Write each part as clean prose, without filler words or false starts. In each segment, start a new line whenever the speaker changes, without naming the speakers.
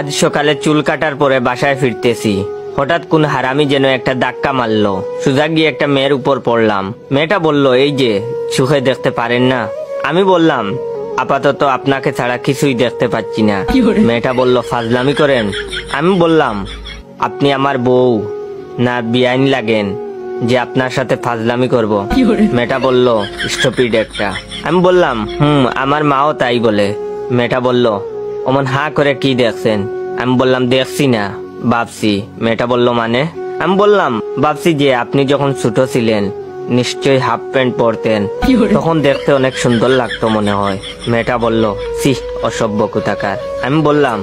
আজ সকালে চুল কাটার পরে বাসায় ফিরতেছি, হঠাৎ কোন হারামি যেন একটা ধাক্কা মারলো, সোজা গিয়ে একটা মেয়ের উপর পড়লাম। মেয়েটা বলল, এই যে চোখে দেখতে পারেন না? আমি বললাম, আপাতত আপনাকে ছাড়া কিছুই দেখতে পাচ্ছি না। মেয়েটা বলল, ফাজলামি করেন? আমি বললাম, আপনি আমার বউ না বেআইন লাগেন যে আপনার সাথে ফাজলামি করব? মেয়েটা বলল, স্টুপিড একটা। আমি বললাম, আমার মাও তাই বলে। মেয়েটা বলল, অমন হা করে কি দেখছেন? আমি বললাম, দেখছি না, ভাবছি। মেয়েটা বলল, মানে? আমি বললাম, ভাবছি যে আপনি যখন ছোট ছিলেন নিশ্চয়ই হাফ প্যান্ট পরতেন, তখন দেখতে অনেক সুন্দর লাগতো মনে হয়। মেয়েটা বলল, সি, অসভ্য কোথাকার। আমি বললাম,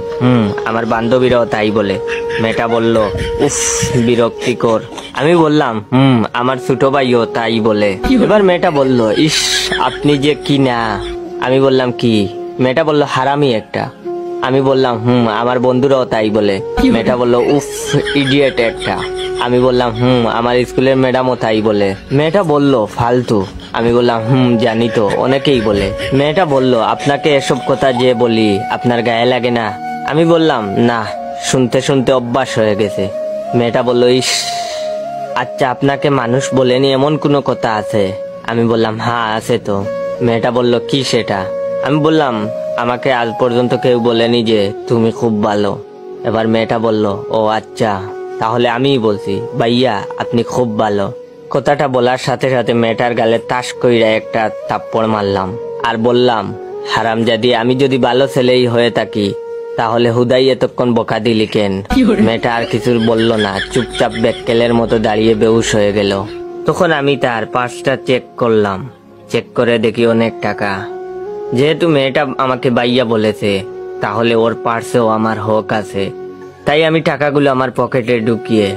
আমার বান্ধবীরাও তাই বলে। মেয়েটা বলল, উফ, বিরক্তিকর। আমি বললাম, আমার ছোট ভাইও তাই বলে। এবার মেয়েটা বলল, ইস, আপনি যে কি না। আমি বললাম, কি? মেয়েটা বলল, হারামি একটা। আমি বললাম, আমার বন্ধুরাও তাই বলে। মেয়েটা বলল, উফ, ইডিয়েট একটা। আমি বললাম, আমার স্কুলের ম্যাডামও তাই বলে। মেয়েটা বলল, ফালতু। আমি বললাম, জানি তো, অনেকেই বলে। মেয়েটা বলল, আপনাকে এসব কথা যে বলি আপনার গায়ে লাগে না? আমি বললাম, না, শুনতে শুনতে অভ্যাস হয়ে গেছে। মেয়েটা বলল, ইস, আচ্ছা, আপনাকে মানুষ বলেনি এমন কোনো কথা আছে? আমি বললাম, হ্যাঁ, আছে তো। মেয়েটা বলল, কি সেটা? আমি বললাম, আমাকে আজ পর্যন্ত কেউ বলেনি যে তুমি খুব ভালো। এবার মেয়েটা বলল, ও আচ্ছা, তাহলে আমিই বলছি, ভাইয়া আপনি খুব ভালো। কথাটা বলার সাথে সাথে মেয়েটার গালে তাস কইরা একটা থাপ্পড় মারলাম আর বললাম, হারামজাদি, আমি যদি ভালো ছেলেই হয়ে থাকি তাহলে হুদাই এতক্ষণ বকা দিলি কেন? মেয়েটা আর কিছু বলল না, চুপচাপ বেক্কেলের মতো দাঁড়িয়ে বেহুশ হয়ে গেল। তখন আমি তার পার্সটা চেক করলাম, চেক করে দেখি অনেক টাকা। যেহেতু মেয়েটা আমাকে ভাইয়া বলেছে, তাহলে ওর পার্সেও আমার হক আছে। তাই আমি টাকাগুলো আমার পকেটে ঢুকিয়ে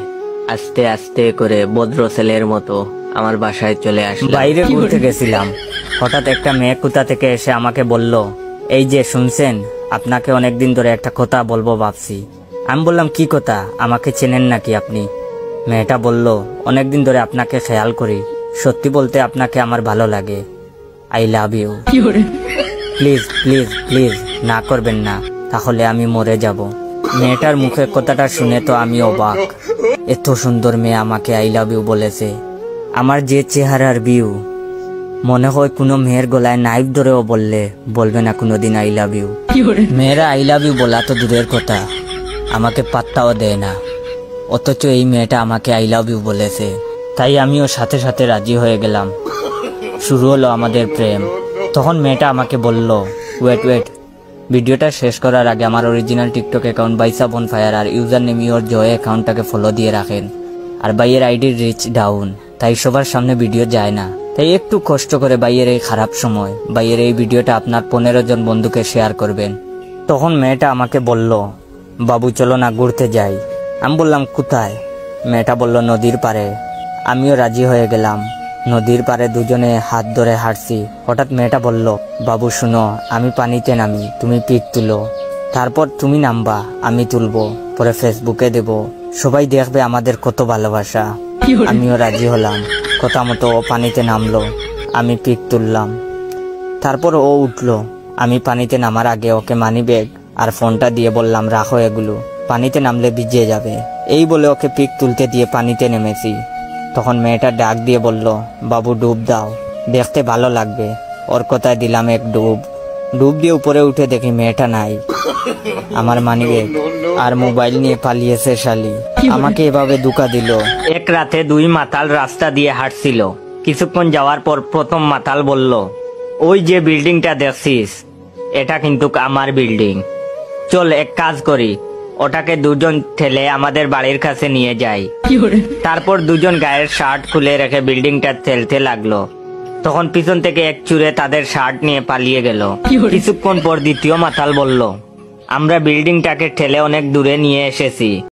আস্তে আস্তে করে ভদ্র ছেলের মতো আমার বাসায় চলে আসলাম।
বাইরে ঘুরতে গেছিলাম, হঠাৎ একটা মেয়ে কোথা থেকে এসে আমাকে বলল, এই যে শুনছেন, আপনাকে অনেকদিন ধরে একটা কথা বলবো ভাবছি। আমি বললাম, কি কথা? আমাকে চেনেন নাকি আপনি? মেয়েটা বলল, অনেকদিন ধরে আপনাকে খেয়াল করি, সত্যি বলতে আপনাকে আমার ভালো লাগে। I love you. Please please please না করবেন না, তাহলে আমি মরে যাব। মেয়েটার মুখে কথাটা শুনে তো আমি অবাক। এত সুন্দর মেয়ে আমাকে আই লাভ ইউ বলেছে। আমার যে চেহারার ভিউ, মনে হয় কোনো মেয়ের গলায় নাইফ ধরেও বলবে না কোনোদিন আই লাভ ইউ। মেয়েরা আই লাভ ইউ বলা তো দূরের কথা, আমাকে পাত্তাও দেয় না, অথচ এই মেয়েটা আমাকে আই লাভ ইউ বলেছে। তাই আমিও সাথে সাথে রাজি হয়ে গেলাম। শুরু হলো আমাদের প্রেম। তখন মেয়েটা আমাকে বলল, ওয়েট, ভিডিওটা শেষ করার আগে আমার অরিজিনাল টিকটক অ্যাকাউন্ট বাইসা বনফায়ার আর ইউজার নেম ইওর জয় অ্যাকাউন্টটাকে ফলো দিয়ে রাখেন। আর ভাইয়ের আইডির রিচ ডাউন, তাই সবার সামনে ভিডিও যায় না। তাই একটু কষ্ট করে ভাইয়ের এই খারাপ সময় ভাইয়ের এই ভিডিওটা আপনার 15 জন বন্ধুকে শেয়ার করবেন। তখন মেয়েটা আমাকে বলল, বাবু চলো না ঘুরতে যাই। আমি বললাম, কোথায়? মেয়েটা বলল, নদীর পাড়ে। আমিও রাজি হয়ে গেলাম। নদীর পাড়ে দুজনে হাত ধরে হাঁটছি। হঠাৎ মেয়েটা বলল, বাবু শুনো, আমি পানিতে নামি, তুমি পিক তুলো, তারপর তুমি নামবা, আমি তুলবো, পরে ফেসবুকে দেব, সবাই দেখবে আমাদের কত ভালোবাসা। আমিও রাজি হলাম। কথা মতো ও পানিতে নামলো, আমি পিক তুললাম, তারপর ও উঠলো। আমি পানিতে নামার আগে ওকে মানি ব্যাগ আর ফোনটা দিয়ে বললাম, রাখো এগুলো, পানিতে নামলে ভিজে যাবে। এই বলে ওকে পিক তুলতে দিয়ে পানিতে নেমেছি। তখন মেয়েটা ডাক দিয়ে বলল, বাবু ডুব দাও, দেখতে ভালো লাগবে। ওর কথায় দিলাম এক ডুব দিয়ে উপরে উঠে দেখি মেয়েটা নাই। আমার মানিব্যাগ আর মোবাইল নিয়ে পালিয়েছে শালি। আমাকে এভাবে ধোঁকা দিল।
এক রাতে দুই মাতাল রাস্তা দিয়ে হাঁটছিল। কিছুক্ষণ যাওয়ার পর প্রথম মাতাল বলল, ওই যে বিল্ডিংটা দেখছিস, এটা কিন্তু আমার বিল্ডিং। চল এক কাজ করি, ওটাকে দুজন ঠেলে আমাদের বাড়ির কাছে নিয়ে যাই। তারপর দুজন গায়ের শার্ট খুলে রেখে বিল্ডিংটা ঠেলতে লাগলো। তখন পিছন থেকে এক চুরে তাদের শার্ট নিয়ে পালিয়ে গেল। কিছুক্ষণ পর দ্বিতীয় মাতাল বলল, আমরা বিল্ডিংটাকে ঠেলে অনেক দূরে নিয়ে এসেছি।